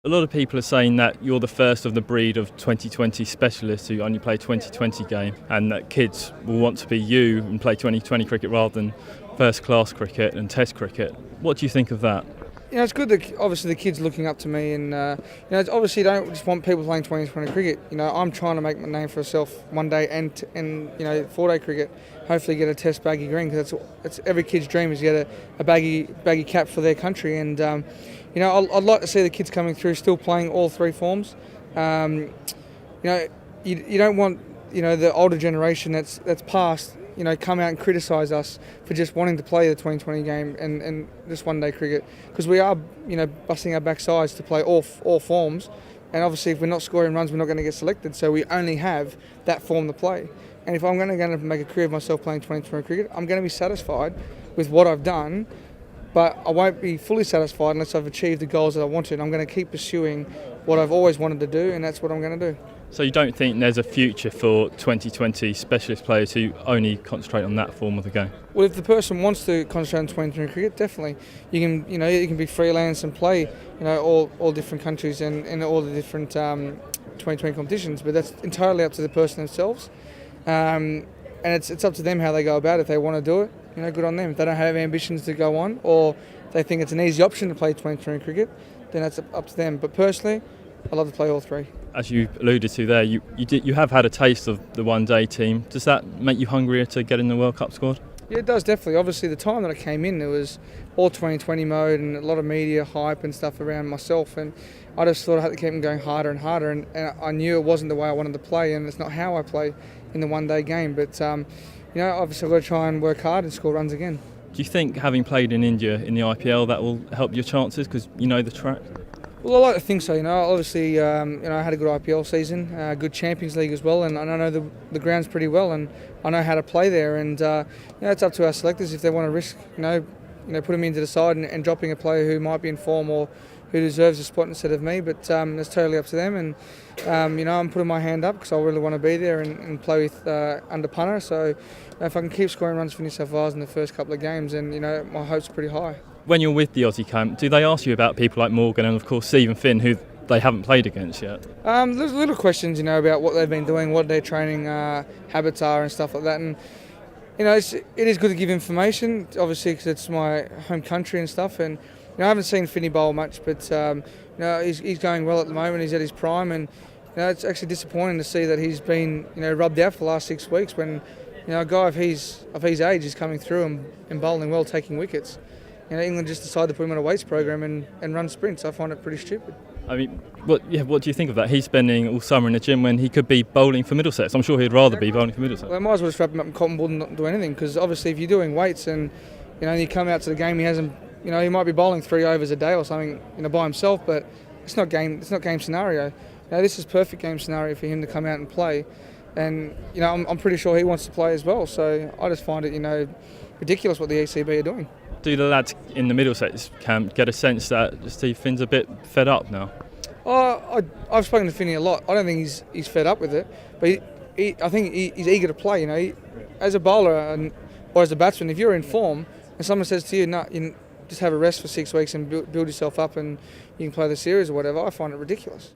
A lot of people are saying that you're the first of the breed of 2020 specialists who only play 2020 game, and that kids will want to be you and play 2020 cricket rather than first class cricket and test cricket. What do you think of that? It's good that obviously the kids looking up to me, and it's obviously don't just want people playing 2020 cricket. I'm trying to make my name for myself one day, and 4-day cricket. Hopefully get a test baggy green, because it's every kid's dream is to get a baggy cap for their country. And I'd like to see the kids coming through still playing all three forms. You don't want the older generation that's past come out and criticise us for just wanting to play the 2020 game and just one-day cricket, because we are busting our backsides to play all forms, and obviously if we're not scoring runs we're not going to get selected, so we only have that form to play. And if I'm going to make a career of myself playing 2020 cricket, I'm going to be satisfied with what I've done, but I won't be fully satisfied unless I've achieved the goals that I wanted. I'm going to keep pursuing what I've always wanted to do, and that's what I'm going to do. So you don't think there's a future for 2020 specialist players who only concentrate on that form of the game? Well, if the person wants to concentrate on 2020 cricket, definitely you can be freelance and play all different countries and all the different 2020 competitions, but that's entirely up to the person themselves, and it's up to them how they go about it. If they want to do it, good on them. If they don't have ambitions to go on, or they think it's an easy option to play 2020 cricket, then that's up to them. But personally, I love to play all three. As you alluded to there, you have had a taste of the one-day team. Does that make you hungrier to get in the World Cup squad? Yeah, it does, definitely. Obviously, the time that I came in, there was all 2020 mode and a lot of media hype and stuff around myself, and I just thought I had to keep going harder and harder, and I knew it wasn't the way I wanted to play, and it's not how I play in the one-day game. But obviously I've got to try and work hard and score runs again. Do you think, having played in India in the IPL, that will help your chances because you know the track? Well, I like to think so. Obviously, I had a good IPL season, good Champions League as well, and I know the grounds pretty well, and I know how to play there. And it's up to our selectors if they want to risk, putting me into the side and dropping a player who might be in form or who deserves a spot instead of me. But that's totally up to them. And I'm putting my hand up because I really want to be there and play with under punter. So if I can keep scoring runs for New South Wales in the first couple of games, then my hopes are pretty high. When you're with the Aussie camp, do they ask you about people like Morgan and of course Stephen Finn, who they haven't played against yet? There's little questions, about what they've been doing, what their training habits are and stuff like that. And it is good to give information, obviously, because it's my home country and stuff. And I haven't seen Finney bowl much, but he's going well at the moment. He's at his prime, and it's actually disappointing to see that he's been rubbed out for the last 6 weeks when a guy of his age is coming through and bowling well, taking wickets. England just decided to put him on a weights program and run sprints. I find it pretty stupid. I mean, what do you think of that? He's spending all summer in the gym when he could be bowling for Middlesex. I'm sure he'd rather be bowling for Middlesex. Well, I might as well just wrap him up in cotton wool and not do anything, because obviously if you're doing weights and you come out to the game, he might be bowling 3 overs a day or something by himself, but it's not game scenario. This is perfect game scenario for him to come out and play, and I'm pretty sure he wants to play as well. So I just find it ridiculous what the ECB are doing. Do the lads in the Middlesex camp get a sense that Steve Finn's a bit fed up now? I've spoken to Finney a lot. I don't think he's fed up with it, but I think he's eager to play. As a bowler or as a batsman, if you're in form and someone says to you, "No, you just have a rest for 6 weeks and build yourself up and you can play the series or whatever," I find it ridiculous.